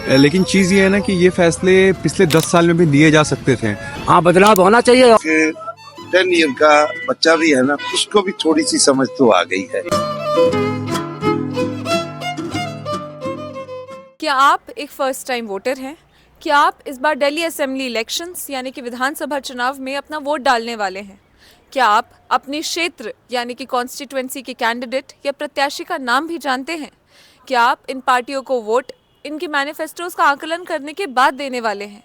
लेकिन चीज ये है ना कि ये फैसले पिछले 10 साल में भी लिए जा सकते थे। हाँ, बदलाव होना चाहिए। 10 ईयर का बच्चा भी है ना, उसको भी थोड़ी सी समझ तो आ गई है। क्या आप एक फर्स्ट टाइम वोटर हैं? क्या आप इस बार दिल्ली असेंबली इलेक्शंस यानी कि विधानसभा चुनाव में अपना वोट डालने वाले हैं? क्या आप अपने क्षेत्र यानी कि कॉन्स्टिट्यूएंसी के कैंडिडेट या प्रत्याशी का नाम भी जानते हैं? क्या आप इन पार्टियों को वोट इनके मैनिफेस्टोज का आकलन करने के बाद देने वाले हैं?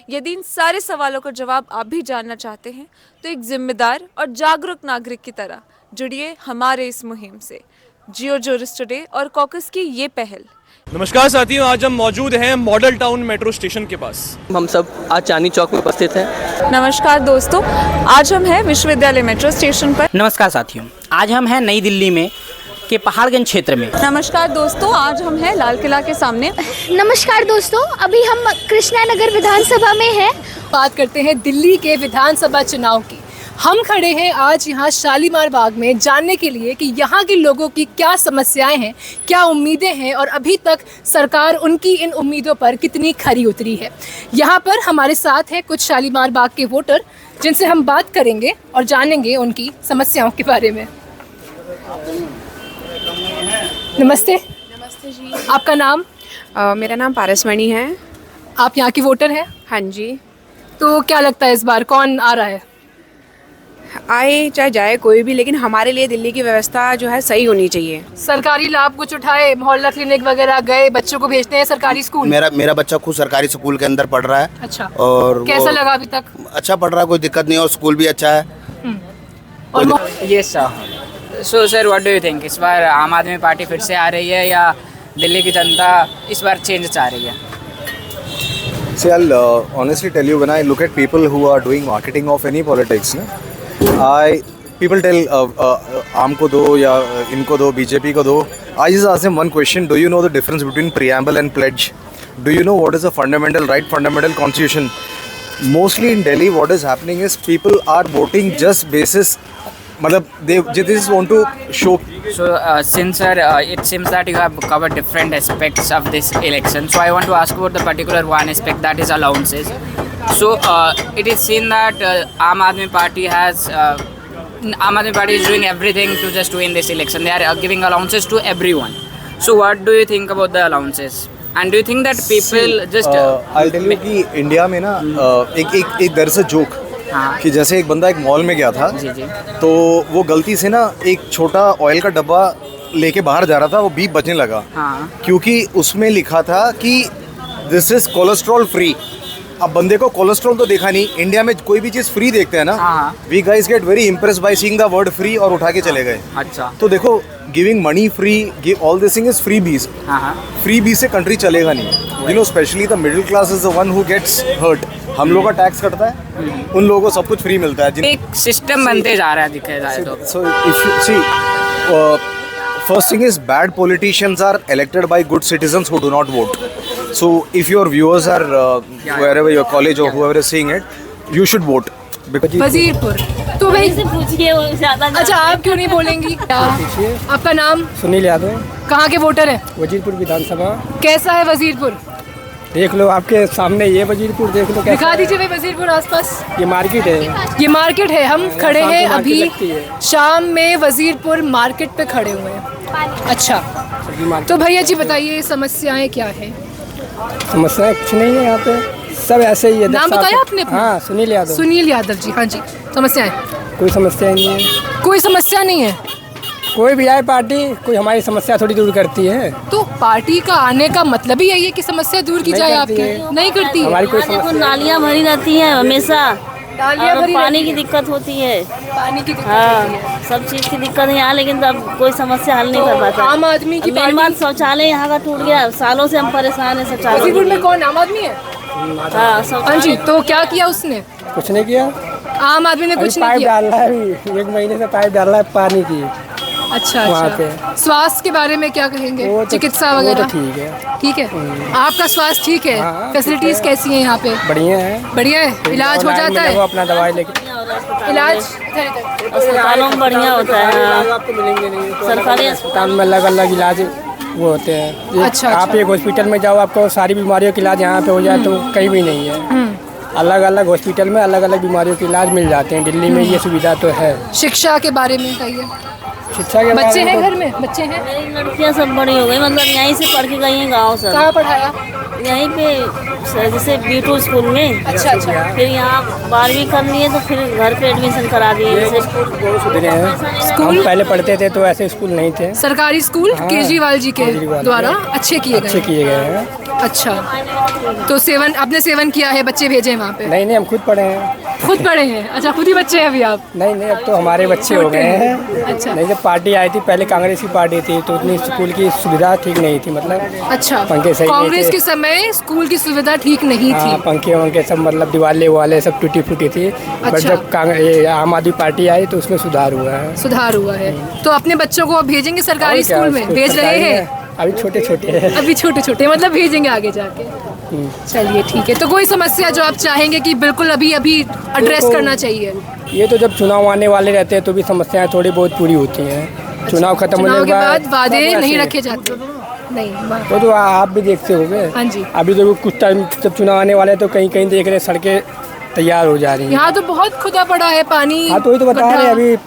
यदि इन सारे सवालों का जवाब आप भी जानना चाहते हैं तो एक जिम्मेदार और जागरूक नागरिक की तरह जुड़िए हमारे इस मुहिम से। जियो जूरिस टुडे और कॉकस की ये पहल। नमस्कार साथियों, आज हम मौजूद हैं मॉडल टाउन मेट्रो स्टेशन के पास। हम सब आज चांदनी चौक में उपस्थित हैं। नमस्कार दोस्तों, आज हम हैं विश्वविद्यालय मेट्रो स्टेशन पर। नमस्कार साथियों, आज हम हैं नई दिल्ली में के पहाड़गंज क्षेत्र में। नमस्कार दोस्तों, आज हम हैं लाल किला के सामने। नमस्कार दोस्तों, अभी हम कृष्णा नगर विधानसभा में हैं। बात करते हैं दिल्ली के विधानसभा चुनाव की। हम खड़े हैं आज यहाँ शालीमार बाग में जानने के लिए कि यहाँ के लोगों की क्या समस्याएं हैं, क्या उम्मीदें हैं और अभी तक सरकार उनकी इन उम्मीदों पर कितनी खरी उतरी है। यहाँ पर हमारे साथ है कुछ शालीमार बाग के वोटर जिनसे हम बात करेंगे और जानेंगे उनकी समस्याओं के बारे में। नमस्ते। नमस्ते जी। आपका नाम? मेरा नाम पारसमणि है। आप यहाँ की वोटर हैं? हाँ जी। तो क्या लगता है इस बार कौन आ रहा है? आए चाहे जाए कोई भी, लेकिन हमारे लिए दिल्ली की व्यवस्था जो है सही होनी चाहिए। सरकारी लाभ कुछ उठाए, मोहल्ला क्लिनिक वगैरह गए, बच्चों को भेजते हैं सरकारी स्कूल? मेरा बच्चा खुद सरकारी स्कूल के अंदर पढ़ रहा है। अच्छा। और कैसा लगा अभी तक? अच्छा पढ़ रहा है, कोई दिक्कत नहीं, और स्कूल भी अच्छा है। और yes so sir, what do you think, इस बार आम आदमी पार्टी फिर से आ रही है या दिल्ली की जनता इस बार चेंज चाह रही है? See, I'll honestly tell you, when I look at people who are doing marketing of any politics, people tell आम को दो या इनको दो, बीजेपी को दो. I just ask them one question: Do you know the difference between preamble and pledge? Do you know what is a fundamental right, fundamental constitution? Mostly in Delhi, what is happening is people are voting just basis. मतलब they just want to show. So since sir, it seems that you have covered different aspects of this election, so I want to ask about the particular one aspect, that is allowances. So it is seen that Aam Aadmi Party is doing everything to just win this election. They are giving allowances to everyone. So what do you think about the allowances? And do you think that people just I'll tell you कि India में ना एक there is a joke कि जैसे एक बंदा एक mall में गया था, तो वो गलती से ना एक छोटा ऑयल का डब्बा लेके बाहर जा रहा था, वो बीप बजने लगा क्योंकि उसमें लिखा था कि दिस इज कोलेस्ट्रॉल फ्री। अब बंदे को कोलेस्ट्रॉल तो देखा नहीं, इंडिया में कोई भी चीज़ फ्री देखते हैं ना, we guys get very impressed by seeing the word free और उठा के चले गए। अच्छा, तो देखो, giving money free, give all this thing is freebies. Freebies से कंट्री चलेगा नहीं। You know, specially the middle class is the one who gets hurt. हम लोग का टैक्स कटता है, उन लोगों को सब कुछ फ्री मिलता है। एक सिस्टम बनते जा रहा है दिखे जाए तो। So if you see, first thing is bad politicians are elected by good citizens who do not vote. So if your viewers are wherever your college or whoever is seeing it, you should vote. Wazirpur तो भाई से पूछिए। अच्छा, आप क्यों नहीं बोलेंगी? आपका नाम? सुनील यादव। कहाँ के वोटर हैं? वजीरपुर विधानसभा। कैसा है वजीरपुर? देख लो, आपके सामने ये वजीरपुर देख लो। दिखा दीजिए भाई वजीरपुर आसपास। ये मार्केट है। ये मार्केट है, हम खड़े हैं अभी शाम में वजीरपुर मार्केट पे खड़े हुए हैं। अच्छा, तो भैया जी बताइए समस्याएं क्या है? समस्याएं कुछ नहीं है यहाँ पे, सब ऐसे ही है। नाम बताया आपने? हाँ, सुनील यादव। सुनील यादव जी, हाँ जी। समस्याएं? कोई समस्या नहीं है। कोई समस्या नहीं है। कोई भी आए पार्टी, कोई हमारी समस्या थोड़ी दूर करती है। तो पार्टी का आने का मतलब ही यही है कि समस्या दूर की जाए आपकी? नहीं करती हमारी कोई समस्या। नालियाँ भरी रहती हैं हमेशा, पानी की दिक्कत होती है। पानी की दिक्कत हाँ, सब चीज़ की दिक्कत है यहाँ, लेकिन तब कोई समस्या हल नहीं कर पाता। आम आदमी की बात, शौचालय यहाँ का टूट गया, सालों से हम परेशान हैं शौचालय। वजीरपुर में कौन आम आदमी है? हाँ जी। तो क्या किया उसने? कुछ नहीं किया। आम आदमी ने कुछ नहीं पाइप किया? डाल रहा है, 1 महीने से पाइप डाल रहा है पानी की। अच्छा अच्छा। स्वास्थ्य के बारे में क्या कहेंगे? चिकित्सा वगैरह ठीक है। ठीक है। आपका स्वास्थ्य ठीक है? फैसिलिटीज कैसी हैं यहाँ पे? बढ़िया है। बढ़िया है। इलाज हो जाता है? अपना दवाई लेके इलाज अस्पतालों में बढ़िया होता है। आपको मिलेंगे नहीं, सरकारी अस्पताल में अलग अलग इलाज वो होते हैं। अच्छा, आप अच्छा। एक हॉस्पिटल में जाओ, आपको सारी बीमारियों का इलाज यहाँ पे हो जाए तो कहीं भी नहीं है। अलग अलग हॉस्पिटल में अलग अलग बीमारियों के इलाज मिल जाते हैं। दिल्ली में ये सुविधा तो है। शिक्षा के बारे में कहिए। शिक्षा के बच्चे हैं तो घर में? बच्चे हैं? मेरी लड़कियां सब बड़ी हो गई, मतलब यहीं से पढ़ के गई हैं गाँव से। कहाँ पढ़ाया? यहीं पे जैसे B2 स्कूल में। अच्छा अच्छा। फिर यहाँ 12वीं करनी है तो फिर घर पे एडमिशन करा दिए। जैसे सुधरे हैं। हम पहले पढ़ते थे तो ऐसे स्कूल नहीं थे। सरकारी स्कूल केजरीवाल जी के द्वारा अच्छे किए गए हैं। अच्छा, तो सेवन आपने सेवन किया है? बच्चे भेजे वहाँ पे? नहीं, हम खुद पढ़े हैं। खुद पढ़े हैं? अच्छा, खुद ही बच्चे हैं अभी आप? नहीं, अब तो हमारे बच्चे हो गए हैं। अच्छा। नहीं, जब पार्टी आई थी पहले कांग्रेस की पार्टी थी तो उतनी स्कूल की सुविधा ठीक नहीं थी। मतलब अच्छा, पंखे सही नहीं कांग्रेस थे। के समय स्कूल की सुविधा ठीक नहीं थी। पंखे वंखे सब मतलब दीवाले वाले सब टूटी फूटी थी। बट जब आम आदमी पार्टी आई तो उसमें सुधार हुआ है। सुधार हुआ है। तो अपने बच्चों को भेजेंगे सरकारी स्कूल में? भेज रहे हैं? अभी छोटे छोटे हैं। अभी छोटे छोटे मतलब भेजेंगे आगे जाके। चलिए ठीक है। तो कोई समस्या जो आप चाहेंगे कि बिल्कुल अभी एड्रेस करना चाहिए? ये तो जब चुनाव आने वाले रहते हैं तो भी समस्याएं थोड़ी बहुत पूरी होती हैं। चुनाव खत्म होने के बाद वादे नहीं रखे जाते। नहीं, वो तो आप भी देखते होंगे। हाँ जी। अभी तो कुछ टाइम जब चुनाव आने वाले हैं तो कहीं कहीं देख रहे सड़कें तैयार हो जा रही हैं। यहाँ तो बहुत खुदा पड़ा है पानी। हाँ, तो वही तो बता रहे हैं। अभी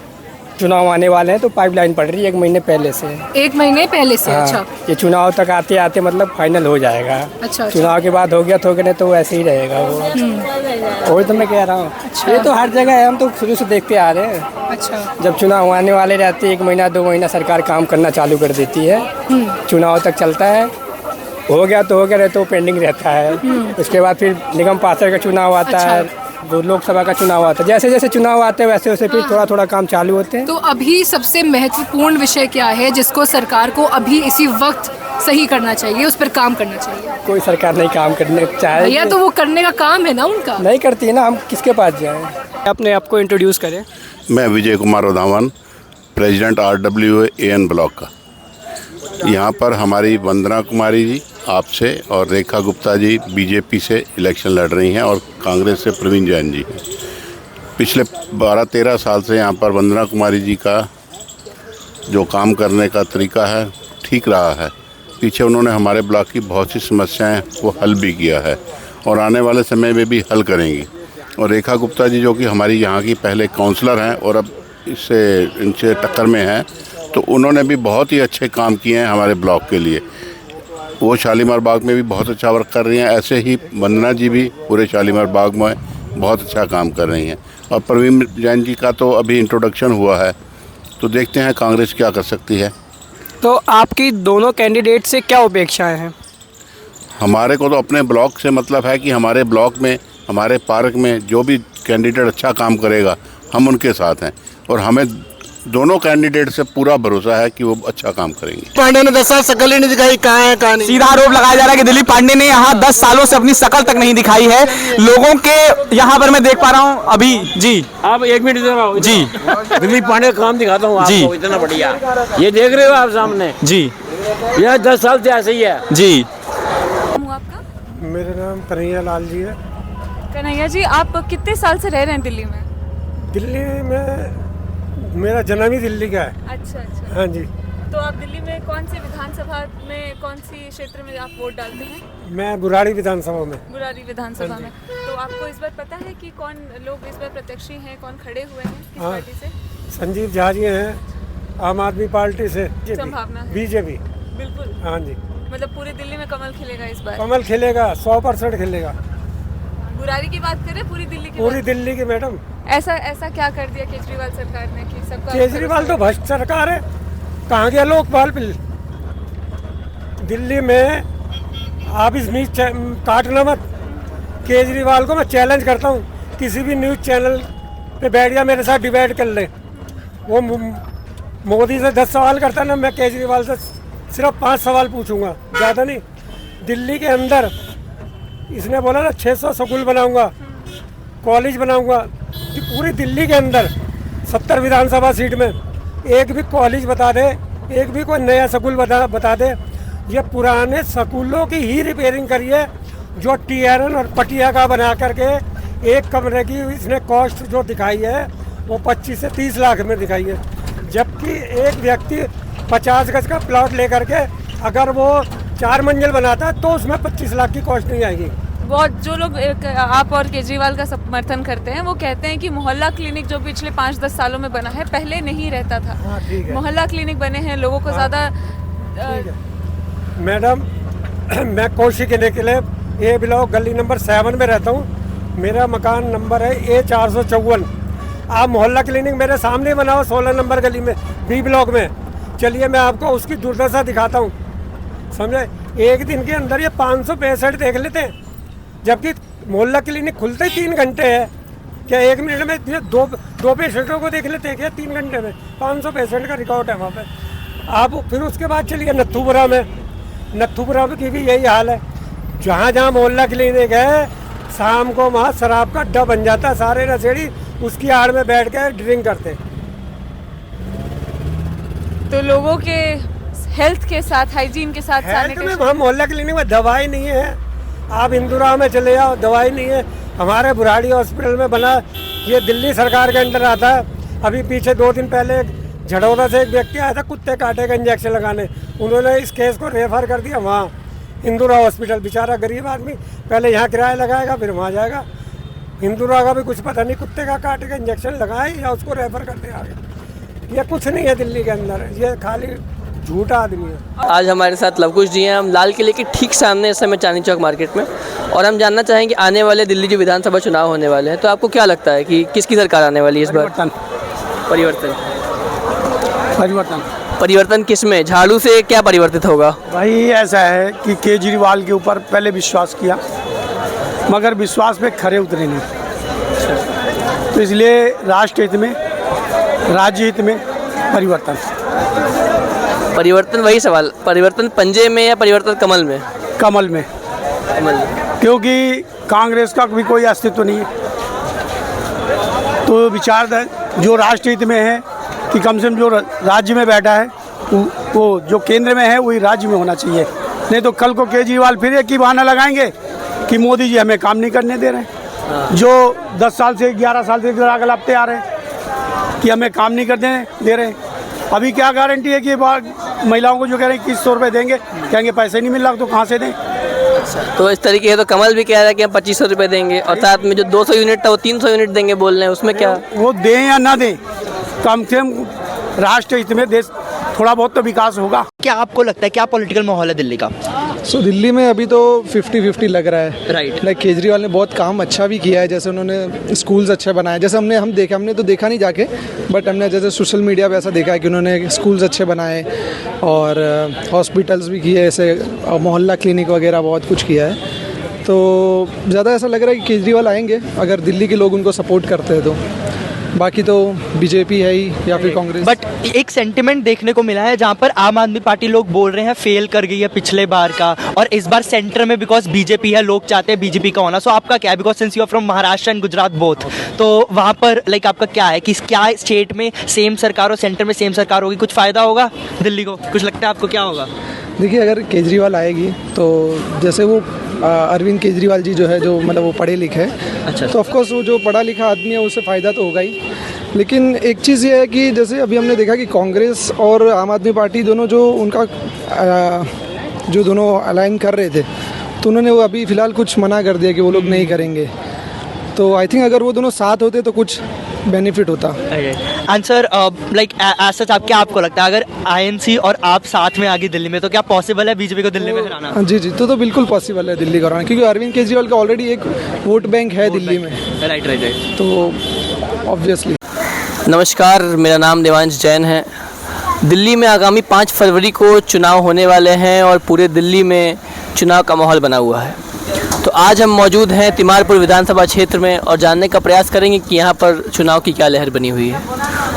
चुनाव आने वाले हैं तो पाइपलाइन पड़ रही है 1 महीने पहले से। 1 महीने पहले से? हाँ, अच्छा। ये चुनाव तक आते आते मतलब फाइनल हो जाएगा। अच्छा। चुनाव के बाद हो गया तो नहीं तो वैसे ही रहेगा वो। वही तो मैं कह रहा हूँ। अच्छा। ये तो हर जगह है, हम तो शुरू से देखते आ रहे हैं। अच्छा। जब चुनाव आने वाले रहते 1 महीना 2 महीना सरकार काम करना चालू कर देती है। चुनाव तक चलता है, हो गया तो हो गया, नहीं तो पेंडिंग रहता है। उसके बाद फिर निगम पार्षद का चुनाव आता है, जो लोकसभा का चुनाव आता है। जैसे जैसे चुनाव आते हैं वैसे वैसे फिर थोड़ा थोड़ा काम चालू होते हैं। तो अभी सबसे महत्वपूर्ण विषय क्या है जिसको सरकार को अभी इसी वक्त सही करना चाहिए, उस पर काम करना चाहिए? कोई सरकार नहीं काम करने चाहे। भैया तो वो करने का काम है ना उनका। नहीं करती है ना, हम किसके पास जाएं? अपने आप को इंट्रोड्यूस करें। मैं Vijay Kumar उधावन, president RWAN block का। यहाँ पर हमारी वंदना कुमारी जी आपसे और रेखा गुप्ता जी बीजेपी से इलेक्शन लड़ रही हैं और कांग्रेस से प्रवीण जैन जी हैं। पिछले 12-13 साल से यहाँ पर वंदना कुमारी जी का जो काम करने का तरीका है ठीक रहा है। पीछे उन्होंने हमारे ब्लॉक की बहुत सी समस्याएं वो हल भी किया है और आने वाले समय में भी हल करेंगी। और रेखा गुप्ता जी जो कि हमारी यहाँ की पहले काउंसलर हैं और अब इनसे टक्कर में हैं, तो उन्होंने भी बहुत ही अच्छे काम किए हैं हमारे ब्लॉक के लिए। वो शालीमार बाग में भी बहुत अच्छा वर्क कर रही हैं। ऐसे ही वंदना जी भी पूरे शालीमार बाग में बहुत अच्छा काम कर रही हैं। और प्रवीण जैन जी का तो अभी इंट्रोडक्शन हुआ है, तो देखते हैं कांग्रेस क्या कर सकती है। तो आपकी दोनों कैंडिडेट से क्या अपेक्षाएं हैं? हमारे को तो अपने ब्लॉक से मतलब है कि हमारे ब्लॉक में, हमारे पार्क में जो भी कैंडिडेट अच्छा काम करेगा हम उनके साथ हैं और हमें दोनों कैंडिडेट से पूरा भरोसा है कि वो अच्छा काम करेंगे। पांडे ने 10 साल शकल ही नहीं दिखाई, कहाँ है कहाँ नहीं। सीधा आरोप लगाया जा रहा है कि दिलीप पांडे ने यहाँ 10 सालों से अपनी शकल तक नहीं दिखाई है लोगों के। यहाँ पर मैं देख पा रहा हूँ अभी जी, आप 1 मिनट इधर जी, दिलीप पांडे का काम दिखाता हूँ आपको, इतना बढ़िया। ये देख रहे हो आप सामने जी, यह 10 साल से ऐसे ही है जी। आपका? मेरा नाम कन्हैया लाल जी है। कन्हैया जी, आप कितने साल से रह रहे हैं दिल्ली में? दिल्ली में मेरा जन्म ही दिल्ली का है। अच्छा अच्छा। हाँ जी। तो आप दिल्ली में कौन सी विधानसभा में, कौन सी क्षेत्र में आप वोट डालते हैं? मैं बुराड़ी विधानसभा में। बुराड़ी विधानसभा में। तो आपको इस बार पता है कि कौन लोग इस बार प्रत्याशी हैं, कौन खड़े हुए हैं किस पार्टी से? संजीव झा जी हैं आम आदमी पार्टी से। संभावना है बीजेपी। बिल्कुल। हाँ जी। मतलब पूरे दिल्ली में कमल खिलेगा इस बार? कमल खिलेगा, 100% खिलेगा। बुराड़ी की बात करें, पूरी दिल्ली की? पूरी दिल्ली की मैडम। ऐसा क्या कर दिया केजरीवाल सरकार ने कि सबका? केजरीवाल तो भ्रष्ट सरकार है, कहाँ गया लोकपाल बिल? दिल्ली में आप इस न्यूज काटना मत। केजरीवाल को मैं चैलेंज करता हूँ, किसी भी न्यूज़ चैनल पे बैठ गया मेरे साथ डिबेट कर ले। वो मोदी से 10 सवाल करता ना, मैं केजरीवाल से सिर्फ 5 सवाल पूछूंगा, ज़्यादा नहीं। दिल्ली के अंदर इसने बोला ना 600 स्कूल बनाऊंगा, कॉलेज बनाऊंगा। पूरी दिल्ली के अंदर 70 विधानसभा सीट में एक भी कॉलेज बता दे, एक भी कोई नया स्कूल बता दे। ये पुराने स्कूलों की ही रिपेयरिंग करी है, जो TRN और पटिया का बना करके एक कमरे की इसने कॉस्ट जो दिखाई है वो 25 से 30 लाख में दिखाई है। जबकि एक व्यक्ति 50 गज का प्लॉट लेकर के अगर वो 4 मंजिल बनाता है तो उसमें 25 लाख की कॉस्ट नहीं आएगी। बहुत जो लोग आप और केजरीवाल का समर्थन करते हैं वो कहते हैं कि मोहल्ला क्लिनिक जो पिछले 5-10 सालों में बना है पहले नहीं रहता था। मोहल्ला क्लिनिक बने हैं, लोगों को ज़्यादा। मैडम मैं कोशिश करने के लिए ए ब्लॉक गली नंबर 7 में रहता हूँ। मेरा मकान नंबर है A454। आप मोहल्ला क्लिनिक मेरे सामने बना हो 16 नंबर गली में बी ब्लॉक में। चलिए मैं आपको उसकी दुर्दशा दिखाता हूँ, समझे। एक दिन के अंदर ये 500 पेशेंट देख लेते हैं, जबकि मोहल्ला क्लिनिक खुलते ही 3 घंटे है। क्या 1 मिनट में दो पेशेंटों को देख लेते हैं क्या 3 घंटे में? 500 पेशेंट का रिकॉर्ड है वहाँ पे। आप फिर उसके बाद चलिए नथुपुरा में, नथुपुरा की भी यही हाल है। जहाँ जहाँ मोहल्ला क्लिनिक है शाम को वहाँ शराब का अड्डा बन जाता है। सारे नशेड़ी उसकी आड़ में बैठ के ड्रिंक करते हैं। तो लोगों के हेल्थ के साथ, हाइजीन के साथ हेल्थ में वहाँ मोहल्ला क्लिनिक में दवाई नहीं है। आप इंदुरा में चले जाओ, दवाई नहीं है। हमारे बुराड़ी हॉस्पिटल में बना, ये दिल्ली सरकार के अंडर आता है। अभी पीछे 2 दिन पहले झड़ौदा से एक व्यक्ति आया था कुत्ते काटे का इंजेक्शन लगाने। उन्होंने इस केस को रेफर कर दिया वहाँ इंदुरा हॉस्पिटल। बेचारा गरीब आदमी पहले यहाँ किराया लगाएगा फिर वहाँ जाएगा। इंदुरा का भी कुछ पता नहीं, कुत्ते का काटे का इंजेक्शन लगाए या उसको रेफर कर दे आगे। ये कुछ नहीं है दिल्ली के अंदर, ये खाली झूठा आदमी है। आज हमारे साथ लवकुश जी हैं। हम लाल किले के ठीक सामने इस समय चांदनी चौक मार्केट में, और हम जानना चाहेंगे आने वाले दिल्ली जो विधानसभा चुनाव होने वाले हैं, तो आपको क्या लगता है कि किसकी सरकार आने वाली है इस बार? परिवर्तन किस में? झाड़ू से क्या परिवर्तित होगा? भाई ऐसा है कि केजरीवाल के ऊपर पहले विश्वास किया मगर विश्वास पे खरे उतरे नहीं, तो इसलिए राष्ट्र हित में, राज्य हित में परिवर्तन वही सवाल, परिवर्तन पंजे में या परिवर्तन कमल में? कमल में, क्योंकि कांग्रेस का भी कोई अस्तित्व नहीं है। तो विचार जो राष्ट्र हित में है कि कम से कम जो राज्य में बैठा है वो जो केंद्र में है वही राज्य में होना चाहिए। नहीं तो कल को केजरीवाल फिर एक ही बहाना लगाएंगे कि मोदी जी हमें काम नहीं करने दे रहे हैं। जो 10 साल से 11 साल से गलाते आ रहे हैं कि हमें काम नहीं करने दे रहे हैं। अभी क्या गारंटी है कि महिलाओं को जो कह रहे हैं 2100 रुपये देंगे, कहेंगे पैसे नहीं मिल रहा तो कहाँ से दें? तो इस तरीके से तो कमल भी कह रहा है कि हम 2500 रुपये देंगे, और साथ में जो 200 यूनिट था वो 300 यूनिट देंगे बोल रहे हैं। उसमें क्या वो दें या ना दें, कम से कम राष्ट्र हित में देश थोड़ा बहुत तो विकास होगा। क्या आपको लगता है क्या पॉलिटिकल माहौल है दिल्ली का? दिल्ली में अभी तो 50-50 लग रहा है। राइट। लाइक केजरीवाल ने बहुत काम अच्छा भी किया है, जैसे उन्होंने स्कूल्स अच्छे बनाए। जैसे हमने तो देखा नहीं जाके, बट हमने जैसे सोशल मीडिया पे ऐसा देखा है कि उन्होंने स्कूल्स अच्छे बनाए और हॉस्पिटल्स भी किए, ऐसे मोहल्ला क्लिनिक वगैरह बहुत कुछ किया है। तो ज़्यादा ऐसा लग रहा है कि केजरीवाल आएंगे अगर दिल्ली के लोग उनको सपोर्ट करते हैं तो। बाकी तो बीजेपी है ही या फिर कांग्रेस। बट एक सेंटिमेंट देखने को मिला है जहां पर आम आदमी पार्टी लोग बोल रहे हैं फेल कर गई है पिछले बार का, और इस बार सेंटर में बिकॉज बीजेपी है, लोग चाहते हैं बीजेपी का होना। सो आपका क्या है, because since you are from Maharashtra and Gujarat both, तो वहां पर लाइक आपका क्या है कि क्या स्टेट में सेम सरकार और सेंटर में सेम सरकार होगी, कुछ फ़ायदा होगा दिल्ली को? कुछ लगता है आपको क्या होगा? देखिए अगर केजरीवाल आएगी तो जैसे वो अरविंद केजरीवाल जी जो है, जो मतलब वो पढ़े लिखे हैं, अच्छा, तो ऑफकोर्स वो जो पढ़ा लिखा आदमी है उससे फ़ायदा तो होगा ही। लेकिन एक चीज़ ये है कि जैसे अभी हमने देखा कि कांग्रेस और आम आदमी पार्टी दोनों जो उनका जो दोनों अलाइन कर रहे थे, तो उन्होंने वो अभी फ़िलहाल कुछ मना कर दिया कि वो लोग नहीं करेंगे। तो आई थिंक अगर वो दोनों साथ होते तो कुछ बेनिफिट होता। आंसर लाइक सच आप क्या आपको लगता है अगर आईएनसी और आप साथ में आगे दिल्ली में, तो क्या पॉसिबल है बीजेपी को दिल्ली में हराना? जी तो बिल्कुल पॉसिबल है दिल्ली को हराना, क्योंकि अरविंद केजरीवाल का ऑलरेडी एक वोट बैंक है दिल्ली में। राइट। तो ऑब्वियसली। नमस्कार, मेरा नाम देवांश जैन है। दिल्ली में आगामी 5 फरवरी को चुनाव होने वाले हैं और पूरे दिल्ली में चुनाव का माहौल बना हुआ है। तो आज हम मौजूद हैं तिमारपुर विधानसभा क्षेत्र में और जानने का प्रयास करेंगे कि यहाँ पर चुनाव की क्या लहर बनी हुई है।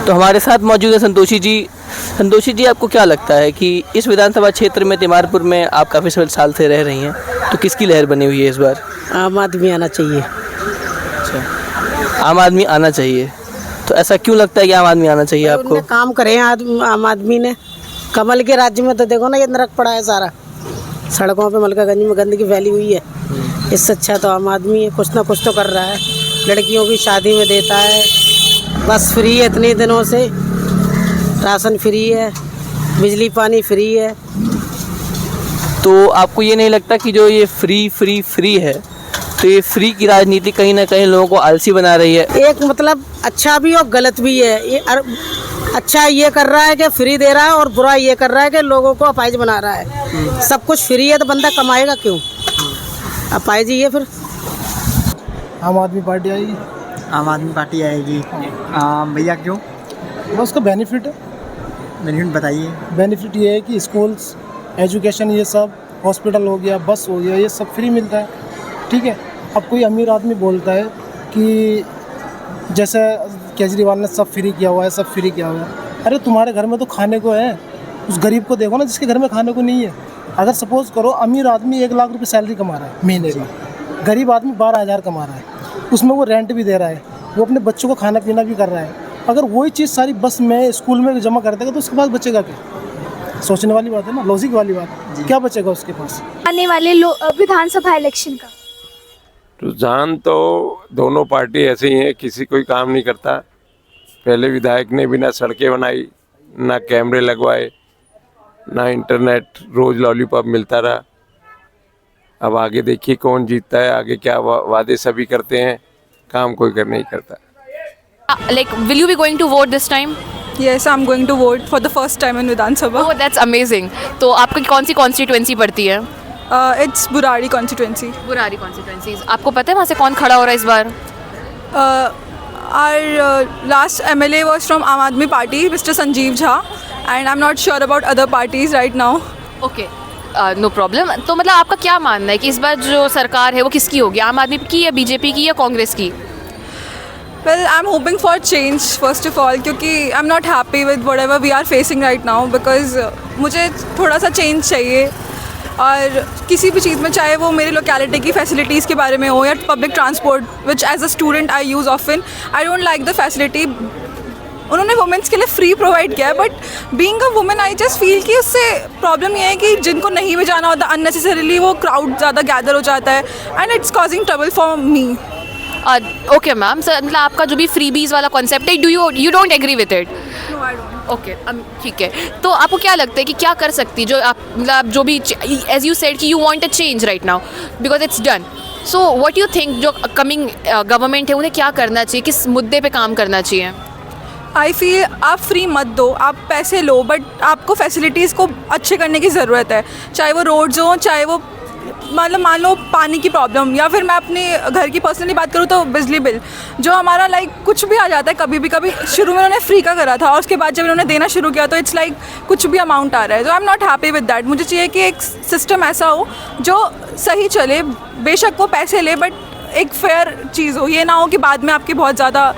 तो हमारे साथ मौजूद है संतोषी जी। संतोषी जी, आपको क्या लगता है कि इस विधानसभा क्षेत्र में तिमारपुर में आप काफ़ी साल से रह रही हैं, तो किसकी लहर बनी हुई है इस बार? आम आदमी आना चाहिए। अच्छा, आम आदमी आना चाहिए। तो ऐसा क्यों लगता है कि आम आदमी आना चाहिए आपको? काम करे हैं आम आदमी ने। कमल के राज्य में तो देखो ना, ये नरक पड़ा है सारा, सड़कों पे मलकागंज में गंदगी फैली हुई है। इससे अच्छा तो आम आदमी है, कुछ ना कुछ तो कर रहा है। लड़कियों की शादी में देता है, बस फ्री है इतने दिनों से, राशन फ्री है, बिजली पानी फ्री है, तो आपको ये नहीं लगता कि जो ये फ्री है, तो ये फ्री की राजनीति कहीं ना कहीं लोगों को आलसी बना रही है? एक मतलब अच्छा भी और गलत भी है। ये अच्छा ये कर रहा है कि फ्री दे रहा है, और बुरा ये कर रहा है कि लोगों को अपाहिज बना रहा है। सब कुछ फ्री है तो बंदा कमाएगा क्यों? अपाहिज ही है फिर। आम आदमी पार्टी आएगी। आम आदमी पार्टी आएगी। भैया क्यों? बस उसका बेनिफिट है। बेनिफिट बताइए। बेनिफिट ये है कि स्कूल्स, एजुकेशन, ये सब, हॉस्पिटल हो गया, बस हो गया, ये सब फ्री मिलता है। ठीक है। अब कोई अमीर आदमी बोलता है कि जैसे केजरीवाल ने सब फ्री किया हुआ है, सब फ्री किया हुआ है। अरे तुम्हारे घर में तो खाने को है, उस गरीब को देखो ना जिसके घर में खाने को नहीं है। अगर सपोज करो अमीर आदमी 1 लाख रुपए सैलरी कमा रहा है महीने में, गरीब आदमी 12,000 कमा रहा है, उसमें वो रेंट भी दे रहा है, वो अपने बच्चों को खाना पीना भी कर रहा है। अगर वही चीज़ सारी बस में, स्कूल में जमा कर देगा तो उसके पास बचेगा क्या? सोचने वाली बात है ना, लॉजिक वाली बात। क्या बचेगा उसके पास? आने वाले विधानसभा इलेक्शन का रुझान तो दोनों पार्टी ऐसे ही हैं, किसी कोई काम नहीं करता। पहले विधायक ने भी ना सड़कें बनाई, ना कैमरे लगवाए, ना इंटरनेट, रोज लॉलीपॉप मिलता रहा। अब आगे देखिए कौन जीतता है, आगे क्या वादे सभी करते हैं, काम कोई कर नहीं करता। Like, will you be going to vote this time? Yes, I'm going to vote for the first time in Vidhan Sabha. Oh, that's amazing. तो आपकी कौन सी कॉन्स्टिट्यूएंसी पड़ती है? It's Burari constituency. Burari constituency. आपको पता है वहाँ से कौन खड़ा हो रहा है इस बार? Our last MLA was from Aam Aadmi Party, Mr. Sanjeev Jha, and I'm not sure about other parties right now. Okay. No problem. तो मतलब आपका क्या मानना है कि इस बार जो सरकार है वो किसकी होगी, आम आदमी की या बीजेपी की या कांग्रेस की? Well, I'm hoping for change first of all, क्योंकि I'm not happy with whatever we are facing right now, because मुझे थोड़ा सा चेंज चाहिए। और किसी भी चीज़ में, चाहे वो मेरे लोकेलिटी की फैसिलिटीज़ के बारे में हो या public transport, which as a student I use often, I don't like the facility. उन्होंने वुमेंस के लिए फ्री प्रोवाइड किया है, but being a women I just feel कि उससे प्रॉब्लम ये है कि जिनको नहीं भी जाना होता, अननेसेसरीली वो क्राउड ज़्यादा गैदर हो जाता है, and it's causing trouble for me. Okay ma'am, sir मतलब आपका जो भी फ्रीबीज वाला कॉन्सेप्ट है, you don't agree with it? No, I don't. Okay, ठीक है। तो आपको क्या लगता है कि क्या कर सकती जो आप, मतलब जो भी, एज यू सेड कि you want a change right now because it's done, so what you think जो कमिंग गवर्नमेंट है उन्हें क्या करना चाहिए, किस मुद्दे पे काम करना चाहिए? आई फील आप फ्री मत दो, आप पैसे लो, बट आपको फैसिलिटीज़ को अच्छे करने की ज़रूरत है। चाहे वो रोड्स हो, चाहे वो मतलब मान लो पानी की प्रॉब्लम, या फिर मैं अपने घर की पर्सनली बात करूँ तो बिजली बिल जो हमारा लाइक कुछ भी आ जाता है कभी भी। शुरू में उन्होंने फ्री का करा था, और उसके बाद जब उन्होंने देना शुरू किया तो इट्स लाइक कुछ भी अमाउंट आ रहा है। तो I am not happy with that. मुझे चाहिए कि एक सिस्टम ऐसा हो जो सही चले, बेशक वो पैसे ले, बट एक फेयर चीज़ हो। ये ना हो कि बाद में आपके बहुत ज़्यादा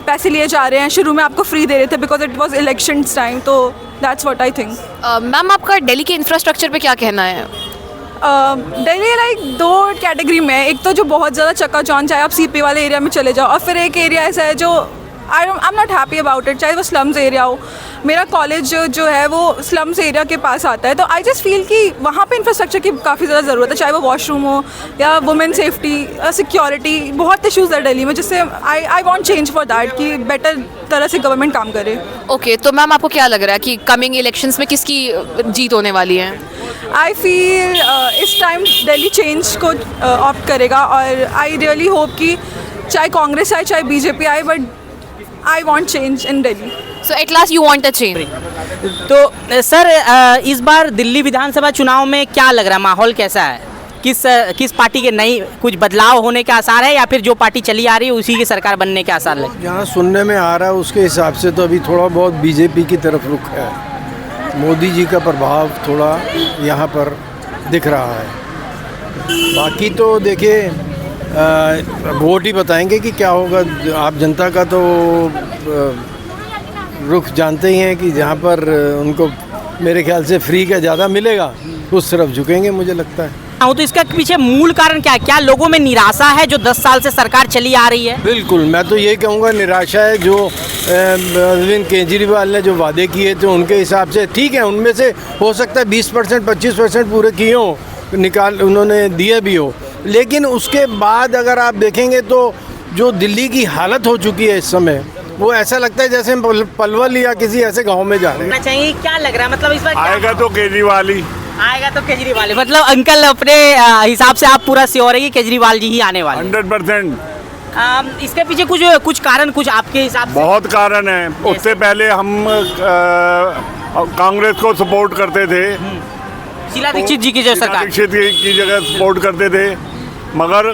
पैसे लिए जा रहे हैं, शुरू में आपको फ्री दे रहे थे because it was election time. तो that's what I think. Ma'am आपका दिल्ली के इंफ्रास्ट्रक्चर पे क्या कहना है? दिल्ली लाइक 2 कैटेगरी में है। एक तो जो बहुत ज़्यादा चक्काचौंध, चाहे आप सीपी वाले एरिया में चले जाओ, और फिर एक एरिया ऐसा है जो I am not happy about it, चाहे वो स्लम्स एरिया हो। मेरा कॉलेज जो है वो स्लम्स एरिया के पास आता है, तो आई जस्ट फील कि वहाँ पे इंफ्रास्ट्रक्चर की काफ़ी ज़्यादा ज़रूरत है, चाहे वो वॉशरूम हो या वुमेन सेफ्टी, सिक्योरिटी, बहुत इशूज़ है दिल्ली में, जिससे I want change for that कि बेटर तरह से गवर्नमेंट काम करे। ओके, तो मैम आपको क्या लग रहा है कि कमिंग इलेक्शंस में किसकी जीत होने वाली है? आई फील इस टाइम दिल्ली चेंज को ऑप्ट करेगा, और आई रियली होप कि चाहे कांग्रेस आए चाहे बीजेपी आए, but I want change in Delhi. So at last you want a change. तो सर इस बार दिल्ली विधानसभा चुनाव में क्या लग रहा है, माहौल कैसा है? किस पार्टी के नई कुछ बदलाव होने के आसार है, या फिर जो पार्टी चली आ रही है उसी की सरकार बनने के आसार है? जहाँ सुनने में आ रहा है उसके हिसाब से तो अभी थोड़ा बहुत बीजेपी की तरफ रुख है। मोदी जी का प्रभाव थोड़ा यहाँ पर दिख रहा है। बाकी तो देखिए वोट ही बताएंगे कि क्या होगा। आप जनता का तो रुख जानते ही हैं कि जहाँ पर उनको मेरे ख्याल से फ्री का ज़्यादा मिलेगा उस तरफ झुकेंगे, मुझे लगता है। तो इसका पीछे मूल कारण क्या है? क्या लोगों में निराशा है जो 10 साल से सरकार चली आ रही है? बिल्कुल, मैं तो ये कहूँगा निराशा है। जो अरविंद केजरीवाल ने जो वादे किए थे उनके हिसाब से ठीक है, उनमें से हो सकता है 20% 25% पूरे किए हों, उन्होंने दिए भी हो, लेकिन उसके बाद अगर आप देखेंगे तो जो दिल्ली की हालत हो चुकी है इस समय, वो ऐसा लगता है जैसे हम पलवल या किसी ऐसे गांव में जा रहे हैं। चाहिए क्या लग रहा है, मतलब इस बार आएगा तो केजरीवाल ही। आएगा तो केजरीवाल, मतलब अंकल अपने हिसाब से आप पूरा श्योर है कि केजरीवाल जी ही आने वाले? 100%। इसके पीछे कुछ कारण, कुछ आपके हिसाब से? बहुत कारण है। उससे पहले हम कांग्रेस को सपोर्ट करते थे, शीला दीक्षित जी की जो सरकार, दीक्षित की जगह सपोर्ट करते थे, मगर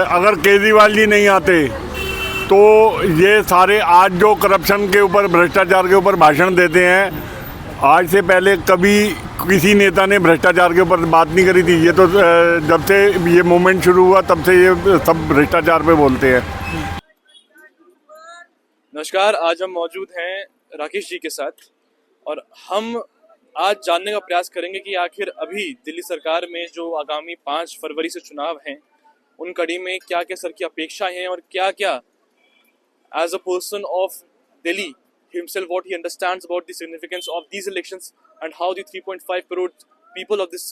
अगर केजरीवाल जी नहीं आते तो ये सारे आज जो करप्शन के ऊपर, भ्रष्टाचार के ऊपर भाषण देते हैं, आज से पहले कभी किसी नेता ने भ्रष्टाचार के ऊपर बात नहीं करी थी। ये तो जब से ये मूवमेंट शुरू हुआ तब से ये सब भ्रष्टाचार पे बोलते हैं। नमस्कार, आज हम मौजूद हैं राकेश जी के साथ और हम आज जानने का प्रयास करेंगे कि आखिर अभी दिल्ली सरकार में जो आगामी 5 फरवरी से चुनाव हैं, उन कड़ी में क्या क्या सर की अपेक्षाएं हैं और क्या क्या as a person of Delhi himself what he understands about the significance of these elections and how the 3.5 crore people of this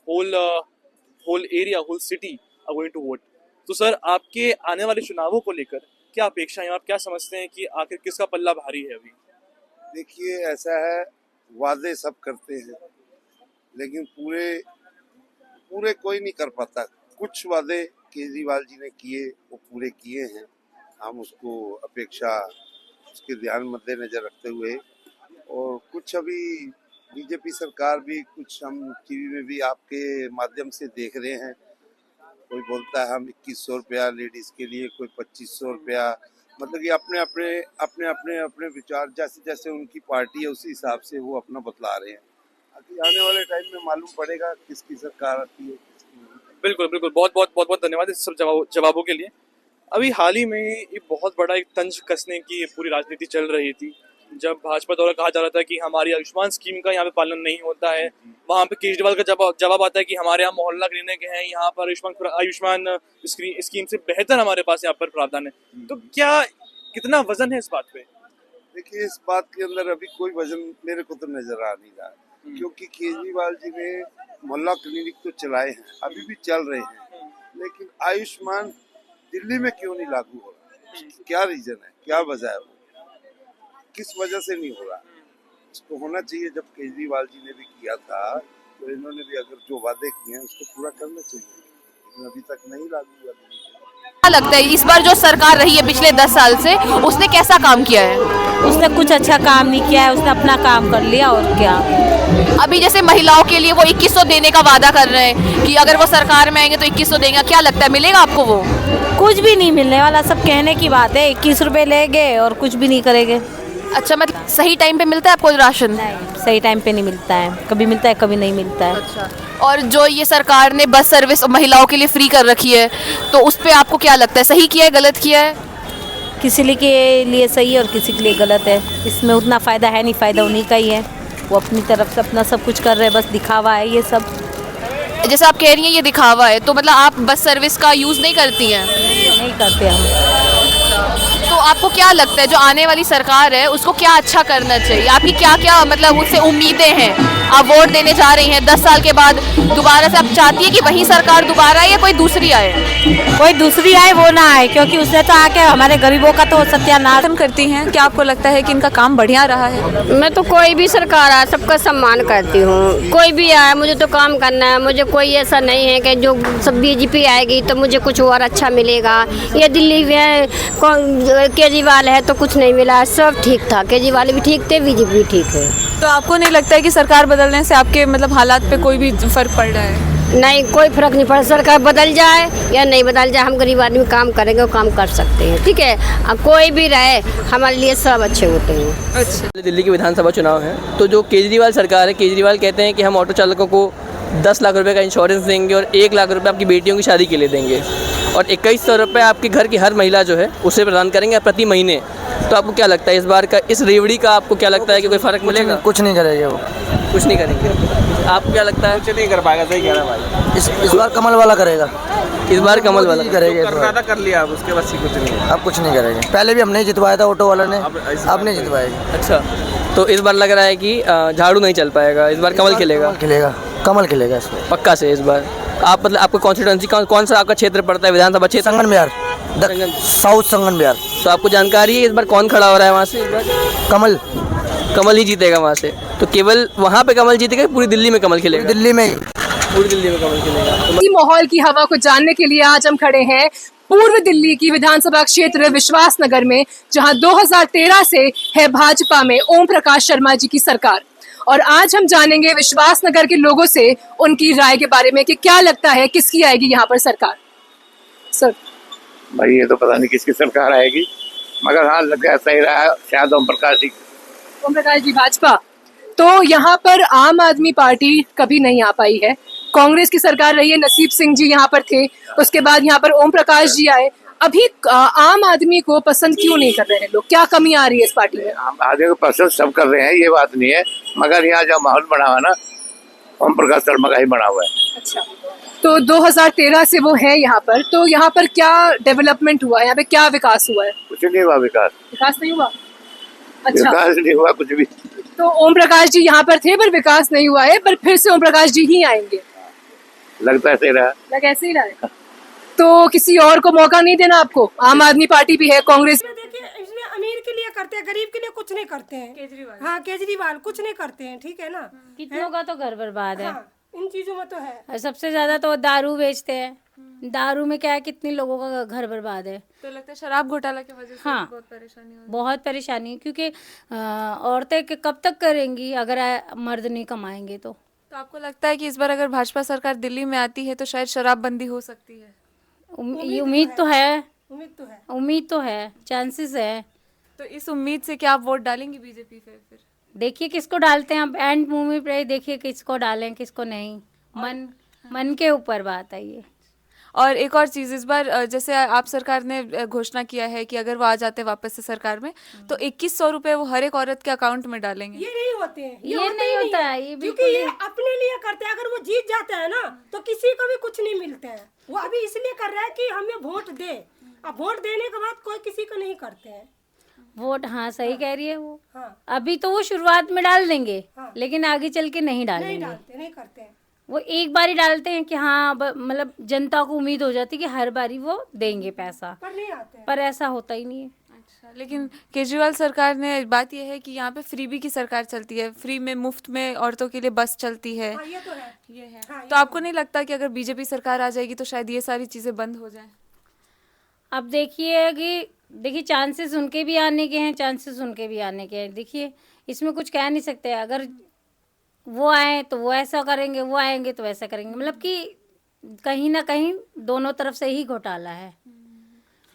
whole area, whole city are going to vote. तो सर, आपके आने वाले चुनावों को लेकर क्या अपेक्षाएं, आप क्या समझते हैं कि आखिर किसका पल्ला भारी है अभी? देखिए, ऐसा है, वादे सब करते हैं लेकिन पूरे कोई नहीं कर पाता। कुछ वादे केजरीवाल जी ने किए, वो पूरे किए हैं। हम उसको अपेक्षा उसके ध्यान मद्देनजर रखते हुए, और कुछ अभी बीजेपी सरकार भी, कुछ हम टीवी में भी आपके माध्यम से देख रहे हैं, कोई बोलता है हम 2100 रुपया लेडीज़ के लिए, कोई 2500 रुपया, मतलब कि अपने विचार, जैसे जैसे उनकी पार्टी है उसी हिसाब से वो अपना बतला रहे हैं। आने वाले टाइम में मालूम पड़ेगा किसकी सरकार आती है। बिल्कुल बिल्कुल, बहुत धन्यवाद इस सब जवाबों के लिए। अभी हाल ही में एक बहुत बड़ा एक तंज कसने की पूरी राजनीति चल रही थी, जब भाजपा द्वारा कहा जा रहा था कि हमारी आयुष्मान स्कीम का यहाँ पे पालन नहीं होता है। वहाँ पे केजरीवाल का जवाब आता है कि हमारे यहाँ मोहल्ला क्लिनिक है, यहाँ पर आयुष्मान स्कीम से बेहतर हमारे पास यहाँ पर प्रावधान है। तो क्या कितना वजन है इस बात पे? देखिए, इस बात के अंदर अभी कोई वजन मेरे को तो नजर आ नहीं रहा, क्योंकि केजरीवाल जी ने मोहल्ला क्लिनिक तो चलाए हैं, अभी भी चल रहे हैं, लेकिन आयुष्मान दिल्ली में क्यों नहीं लागू हो रहा? क्या रीजन है, क्या वजह है, किस वजह से नहीं हो रहा? इसको होना चाहिए। जब केजरीवाल जी ने भी किया था तो इन्होंने भी अगर जो वादे किए हैं उसको पूरा करना चाहिए, लेकिन अभी तक नहीं लागू हुआ। क्या लगता है इस बार जो सरकार रही है पिछले 10 साल से, उसने कैसा काम किया है? उसने कुछ अच्छा काम नहीं किया है, उसने अपना काम कर लिया और क्या। अभी जैसे महिलाओं के लिए वो 2100 देने का वादा कर रहे हैं कि अगर वो सरकार में आएंगे तो 2100 देंगे, क्या लगता है मिलेगा आपको? वो कुछ भी नहीं मिलने वाला, सब कहने की बात है। 21 रुपए लेंगे और कुछ भी नहीं करेंगे। अच्छा, मतलब सही टाइम पे मिलता है आपको राशन? नहीं, सही टाइम पे नहीं मिलता है, कभी मिलता है कभी नहीं मिलता है। अच्छा। और जो ये सरकार ने बस सर्विस महिलाओं के लिए फ्री कर रखी है, तो उस पे आपको क्या लगता है, सही किया है गलत किया है? किसी के लिए सही है और किसी के लिए गलत है। इसमें उतना फ़ायदा है नहीं, फ़ायदा उन्हीं का ही है। वो अपनी तरफ से अपना सब कुछ कर रहे हैं, बस दिखावा है ये सब। जैसे आप कह रही हैं ये दिखावा है, तो मतलब आप बस सर्विस का यूज़ नहीं करती हैं? नहीं करते हम। तो आपको क्या लगता है जो आने वाली सरकार है उसको क्या अच्छा करना चाहिए? आपकी क्या क्या मतलब उससे उम्मीदें हैं? आप वोट देने जा रही हैं 10 साल के बाद, दोबारा से आप चाहती है कि वही सरकार दोबारा आए या कोई दूसरी आए? कोई दूसरी आए वो ना आए, क्योंकि उसने तो आके हमारे गरीबों का तो सत्यानाश करती हैं। क्या आपको लगता है कि इनका काम बढ़िया रहा है? मैं तो कोई भी सरकार आए सबका सम्मान करती हूँ, कोई भी आए मुझे तो काम करना है। मुझे कोई ऐसा नहीं है कि जो सब बीजेपी आएगी तो मुझे कुछ और अच्छा मिलेगा। ये दिल्ली में केजरीवाल है तो कुछ नहीं मिला, सब ठीक था। केजरीवाल भी ठीक थे, बीजेपी भी ठीक है। तो आपको नहीं लगता है कि सरकार बदलने से आपके मतलब हालात पे कोई भी फर्क पड़ रहा है? नहीं, कोई फर्क नहीं पड़ा। सरकार बदल जाए या नहीं बदल जाए, हम गरीब आदमी काम करेंगे और काम कर सकते हैं, ठीक है। अब कोई भी रहे हमारे लिए सब अच्छे होते हैं। अच्छा, दिल्ली के विधानसभा चुनाव हैं, तो जो केजरीवाल सरकार है, केजरीवाल कहते हैं कि हम ऑटो चालकों को 10 लाख रुपए का इंश्योरेंस देंगे और 1 लाख रुपए आपकी बेटियों की शादी के लिए देंगे और 2100 रुपये आपके घर की हर महिला जो है उसे प्रदान करेंगे प्रति महीने। तो आपको क्या लगता है इस बार का, इस रेवड़ी का आपको क्या लगता है कि कोई फ़र्क मिलेगा? कुछ नहीं करेंगे वो, कुछ नहीं करेंगे। आपको क्या लगता है? कुछ नहीं कर पाएगा, सही कह रहा है भाई। इस बार कमल वाला करेगा, इस बार कमल वाला करेंगे। कर लिया आप, उसके बाद कुछ नहीं, अब कुछ नहीं करेंगे। पहले भी हमने जितवाया था ऑटो वाला ने, अब नहीं जितवाएगा। अच्छा, तो इस बार लग रहा है कि झाड़ू नहीं चल पाएगा, इस बार कमल खिलेगा? कमल खिलेगा इसमें पक्का से इस बार। आप मतलब आपको कॉन्स्टिट्यूंसी कौन सा आपका क्षेत्र पड़ता है, विधानसभा क्षेत्र? संगन बिहार, साउथ संगन बिहार। तो आपको जानकारी है इस बार कौन खड़ा हो रहा है वहाँ से? इस बार कमल कमल ही जीतेगा वहाँ से। तो केवल वहाँ पे कमल जीतेगा, पूरी दिल्ली में कमल खिलेगा? दिल्ली में ही, पूरी दिल्ली में कमल खिलेगा। इसी माहौल की हवा को जानने के लिए आज हम खड़े हैं पूर्व दिल्ली की विधानसभा क्षेत्र विश्वास नगर में, जहां 2013 से है भाजपा में ओम प्रकाश शर्मा जी की सरकार। और आज हम जानेंगे विश्वास नगर के लोगों से उनकी राय के बारे में कि क्या लगता है किसकी आएगी यहाँ पर सरकार। सर भाई ये तो पता नहीं किसकी सरकार आएगी, मगर हाँ लग गया सही रहा है, शायद ओम प्रकाश जी भाजपा। तो यहाँ पर आम आदमी पार्टी कभी नहीं आ पाई है, कांग्रेस की सरकार रही है, नसीब सिंह जी यहाँ पर थे, उसके बाद यहाँ पर ओम प्रकाश जी आए। अभी आम आदमी को पसंद क्यों नहीं कर रहे हैं लोग, क्या कमी आ रही है इस पार्टी में? आम आदमी को पसंद सब कर रहे हैं, ये बात नहीं है, मगर यहाँ जो माहौल बना हुआ ना ओम प्रकाश शर्मा का ही बना हुआ है। अच्छा, तो 2013 से वो है यहाँ पर, तो यहाँ पर क्या डेवलपमेंट हुआ है, यहाँ पे क्या विकास हुआ है? कुछ नहीं हुआ, विकास नहीं हुआ। अच्छा, विकास नहीं हुआ कुछ भी। तो ओम प्रकाश जी यहाँ पर थे पर विकास नहीं हुआ है, पर फिर से ओम प्रकाश जी ही आएंगे, लगता ऐसे ही रहा। ऐसे ही रहा है। तो किसी और को मौका नहीं देना आपको? आम आदमी पार्टी भी है, कांग्रेस। इसमें अमीर के लिए करते हैं, गरीब के लिए कुछ नहीं करते हैं। केजरीवाल, हाँ केजरीवाल कुछ नहीं करते हैं, ठीक है ना। कितनों का तो घर बर्बाद है। इन चीजों में तो है। और सबसे ज्यादा तो दारू बेचते हैं, दारू में क्या है, कितने लोगों का घर बर्बाद है। तो लगता है शराब घोटाला की वजह से हाँ, बहुत परेशानी हो रही है। बहुत परेशानी, क्योंकि औरतें कब तक करेंगी अगर मर्द नहीं कमाएंगे तो आपको लगता है कि इस बार अगर भाजपा सरकार दिल्ली में आती है तो शायद शराबबंदी हो सकती है? उम्मीद तो है, चांसेस है। तो इस उम्मीद से क्या आप वोट डालेंगे बीजेपी पे? फिर देखिए किसको डालते हैं, अब एंड मूवी पे देखिए किसको डालें किसको नहीं, मन के ऊपर बात है ये। और एक और चीज़, इस बार जैसे आप सरकार ने घोषणा किया है कि अगर वो आ जाते वापस से सरकार में तो 2100 रुपए वो हर एक औरत के अकाउंट में डालेंगे। ये नहीं होते हैं, ये नहीं होता है, ये क्योंकि ये अपने लिए करते हैं। अगर वो जीत जाते हैं ना तो किसी को भी कुछ नहीं मिलते हैं। वो अभी इसलिए कर रहा है कि हमें वोट दे, अब वोट देने के बाद कोई किसी को नहीं करते हैं वोट। हाँ सही कह रही है वो। अभी तो वो शुरुआत में डाल देंगे, लेकिन आगे चल के नहीं डालेंगे, नहीं करते हैं। वो एक बार ही डालते हैं कि हाँ मतलब जनता को उम्मीद हो जाती है कि हर बारी वो देंगे पैसा, पर नहीं आते हैं। पर ऐसा होता ही नहीं है। अच्छा, लेकिन केजरीवाल सरकार ने बात यह है कि यहाँ पे फ्रीबी की सरकार चलती है, फ्री में मुफ्त में औरतों के लिए बस चलती है। ये तो है, ये है। तो आपको नहीं लगता कि अगर बीजेपी सरकार आ जाएगी तो शायद ये सारी चीजें बंद हो जाएं? अब देखिए चांसेस उनके भी आने के हैं, चांसेस उनके भी आने के हैं। देखिए इसमें कुछ कह नहीं सकते, अगर वो आए तो वो ऐसा करेंगे, वो आएंगे तो ऐसा करेंगे, मतलब कि कहीं ना कहीं दोनों तरफ से ही घोटाला है।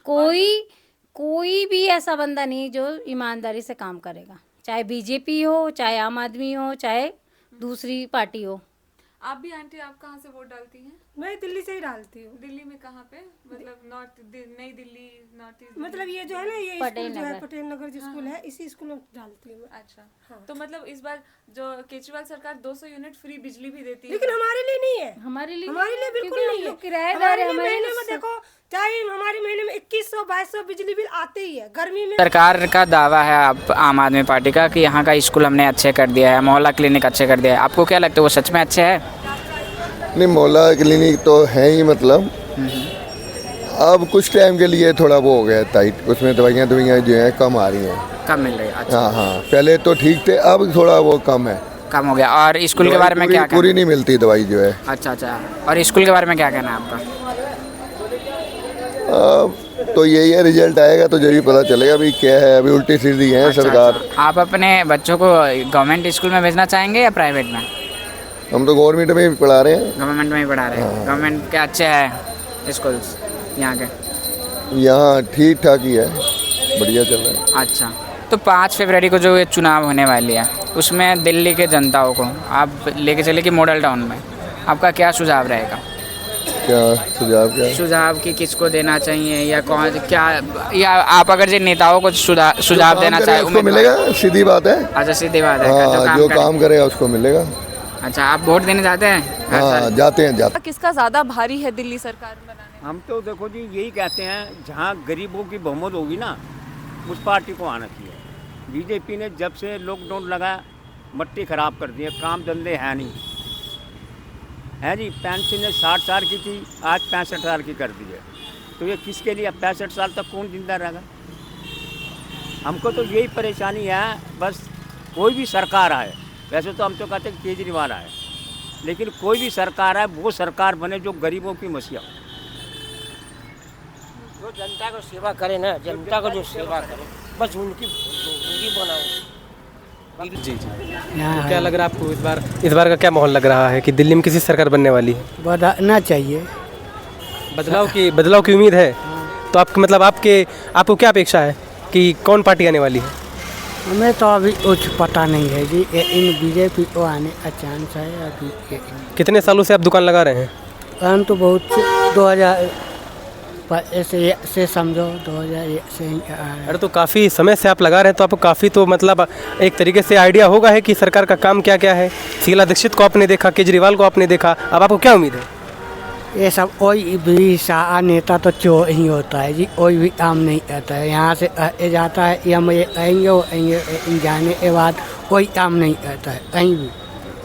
कोई भी ऐसा बंदा नहीं जो ईमानदारी से काम करेगा, चाहे बीजेपी हो, चाहे आम आदमी हो, चाहे दूसरी पार्टी हो। आप भी आंटी, आप कहाँ से वोट डालती हैं? मैं दिल्ली से ही डालती हूँ। दिल्ली में कहाँ पे? मतलब नई दिल्ली, नॉर्थ ईस्ट, मतलब ये जो है ना, ये स्कूल जो है पटेल नगर जो स्कूल है, इसी स्कूल में डालती हूँ। अच्छा, हाँ। तो मतलब इस बार जो केजरीवाल सरकार 200 यूनिट फ्री बिजली भी देती है, लेकिन हमारे लिए नहीं है। हमारे लिए बिल्कुल नहीं है। किराएदार है, महीने में देखो, चाहे हमारे महीने में 2100-2200 बिजली बिल आते ही है। गर्मी में सरकार का दावा है आप आम आदमी पार्टी का कि यहाँ का स्कूल हमने अच्छे कर दिया है, मोहल्ला क्लिनिक अच्छे कर दिया है। आपको क्या लगता है वो सच में अच्छे है? नहीं, मोहल्ला क्लिनिक तो है ही, मतलब अब कुछ टाइम के लिए थोड़ा वो हो गया टाइट, उसमें दवाइयाँ जो हैं कम आ रही हैं, कम मिल रही है। अच्छा। हाँ, पहले तो ठीक थे, अब थोड़ा वो कम है, कम हो गया। और स्कूल के बारे में क्या पूरी नहीं मिलती दवाई जो है। अच्छा, और स्कूल के बारे में क्या कहना है आपका? तो यही है, रिजल्ट आएगा तो जरूर पता चलेगा अभी क्या है। अभी उल्टी सीधी है सरकार। आप अपने बच्चों को गवर्नमेंट स्कूल में भेजना चाहेंगे या प्राइवेट में? हम तो गवर्नमेंट में ही पढ़ा रहे हैं। गवर्नमेंट में ही पढ़ा रहे हैं। गवर्नमेंट के अच्छे हैं स्कूल्स यहाँ के? यहाँ ठीक ठाक ही है, बढ़िया चल रहा है। अच्छा, तो 5 फरवरी को जो ये चुनाव होने वाली है उसमें दिल्ली के जनताओं को आप लेके चले कि मॉडल टाउन में, आपका क्या सुझाव रहेगा? क्या सुझाव कि किसको देना चाहिए या कौन क्या, या आप अगर जो नेताओं को सुझाव देना चाहे उसको मिलेगा? सीधी बात है। अच्छा, सीधी बात है। हाँ, जो काम करेगा उसको मिलेगा। अच्छा, आप वोट देने जाते हैं? हाँ, जाते हैं। किसका ज्यादा भारी है दिल्ली सरकार बनाने? हम तो देखो जी यही कहते हैं, जहाँ गरीबों की बहुमत होगी ना उस पार्टी को आना चाहिए। बीजेपी ने जब से लॉकडाउन लगा मट्टी खराब कर दी है, काम धंधे है नहीं है जी। पेंशन 60 साल की थी, आज 65 साल की कर दी है। तो ये किसके लिए? 65 साल तक कौन जिंदा रहेगा? हमको तो यही परेशानी है, बस कोई भी सरकार आए, वैसे तो हम तो कहते हैं केजरीवाल आए, लेकिन कोई भी सरकार आए वो सरकार बने जो गरीबों की मसीहा, जो जनता को सेवा करे ना, जनता को जो सेवा करे बस उनकी बनाओ। जी जी, तो क्या लग रहा है आपको इस बार का क्या माहौल लग रहा है कि दिल्ली में किसी सरकार बनने वाली है? बढ़ाना चाहिए, बदलाव की उम्मीद है। तो आपके मतलब आपको क्या अपेक्षा है कि कौन पार्टी आने वाली है? हमें तो अभी कुछ पता नहीं है जी, इन बीजेपी को आने का चांस है अभी। कितने सालों से आप दुकान लगा रहे हैं? हम तो बहुत 2000 से समझो 2001 से ही आ रहे हैं। अरे तो काफ़ी समय से आप लगा रहे हैं, तो आपको काफ़ी तो मतलब एक तरीके से आइडिया होगा है कि सरकार का काम क्या क्या है। शीला दीक्षित को आपने देखा, केजरीवाल को आपने देखा, अब आपको क्या उम्मीद है? ये सब कोई भी नेता तो चोर ही होता है जी, कोई भी काम नहीं करता है। यहाँ से जाता है या हम ये आएंगे वो आएंगे, जाने के बाद कोई काम नहीं करता है कहीं भी,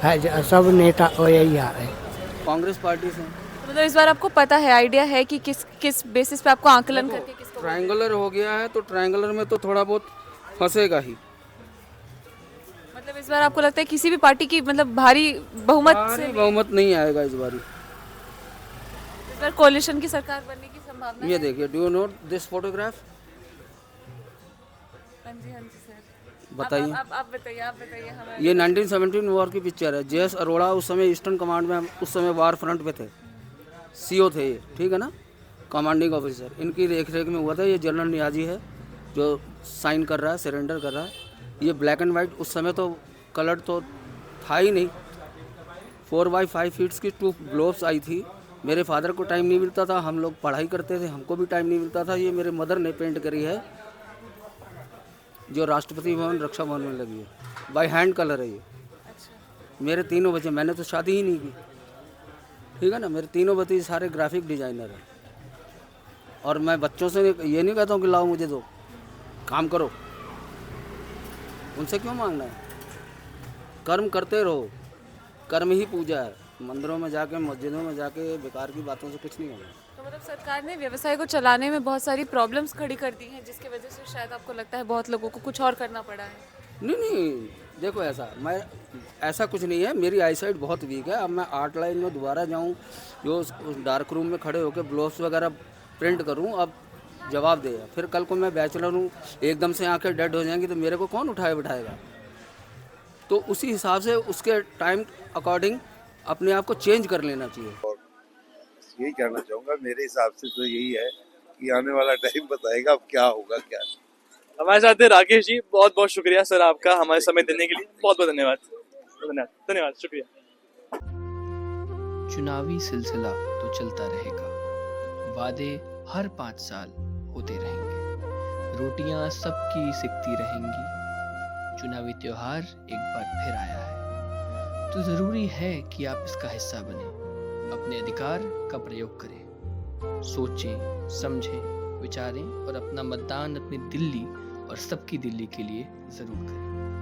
है सब नेता वो यही आ रहे हैं कांग्रेस पार्टी से। मतलब इस बार आपको पता है, आइडिया है कि किस बेसिस पे आपको आंकलन करके किसको? ट्रायंगुलर हो गया है तो ट्रायंगुलर में तो थोड़ा बहुत फंसेगा ही। मतलब इस बार आपको लगता है किसी भी पार्टी की मतलब भारी बहुमत नहीं आएगा इस बार। इस बार कोalition की सरकार बनने की संभावना ये है? देखिए, do you note this photograph? हाँ जी सर, बताइए। आप बताइए हमें। ये 1917 वॉर की पिक्चर है। जेएस अरोड़ा उस समय ईस्टर्न कमांड में, उस समय वार फ्रंट पे थे, सीओ थे ये, ठीक है ना, कमांडिंग ऑफिसर। इनकी देखरेख में हुआ था। ये जनरल नियाजी है जो साइन कर रहा है, सरेंडर कर रहा है। ये ब्लैक एंड वाइट, उस समय तो कलर तो था ही नहीं। 4x5 फीट्स की 2 ग्लोब्स आई थी। मेरे फादर को टाइम नहीं मिलता था, हम लोग पढ़ाई करते थे, हमको भी टाइम नहीं मिलता था। ये मेरे मदर ने पेंट करी है, जो राष्ट्रपति भवन रक्षा भवन में लगी है, बाय हैंड कलर है ये। मेरे 3 बच्चे, मैंने तो शादी ही नहीं की, ठीक है ना। मेरे 3 बच्चे सारे ग्राफिक डिजाइनर हैं। और मैं बच्चों से ये नहीं कहता हूँ कि लाओ मुझे दो, काम करो। उनसे क्यों मांगना है? कर्म करते रहो, कर्म ही पूजा है। मंदिरों में जाके, मस्जिदों में जाके बेकार की बातों से कुछ नहीं होगा। तो मतलब सरकार ने व्यवसाय को चलाने में बहुत सारी प्रॉब्लम्स खड़ी कर दी हैं, जिसकी वजह से शायद आपको लगता है बहुत लोगों को कुछ और करना पड़ा है। नहीं, देखो ऐसा कुछ नहीं है। मेरी आईसाइट बहुत वीक है। अब मैं आर्ट लाइन में दोबारा जाऊं, जो डार्क रूम में खड़े होकर ब्लॉग्स वगैरह प्रिंट करूं, अब जवाब देगा। फिर कल को मैं बैचलर हूं, एकदम से आंखें डेड हो जाएंगी तो मेरे को कौन उठाए बिठाएगा? तो उसी हिसाब से उसके टाइम अकॉर्डिंग अपने आप को चेंज कर लेना चाहिए। और यही कहना चाहूँगा, मेरे हिसाब से तो यही है कि आने वाला टाइम बताएगा अब क्या होगा क्या नहीं। हमारे साथ है राकेश जी, बहुत बहुत शुक्रिया सर आपका हमारे समय देने के लिए। बहुत बहुत धन्यवाद, धन्यवाद, शुक्रिया। चुनावी सिलसिला तो चलता रहेगा, वादे हर 5 साल होते रहेंगे, रोटियां सबकी सिकती रहेंगी। चुनावी त्योहार एक बार फिर आया है, तो ज़रूरी है कि आप इसका हिस्सा बने, अपने अधिकार का प्रयोग करें, सोचें, समझें, विचारें और अपना मतदान अपनी दिल्ली और सबकी दिल्ली के लिए ज़रूर करें।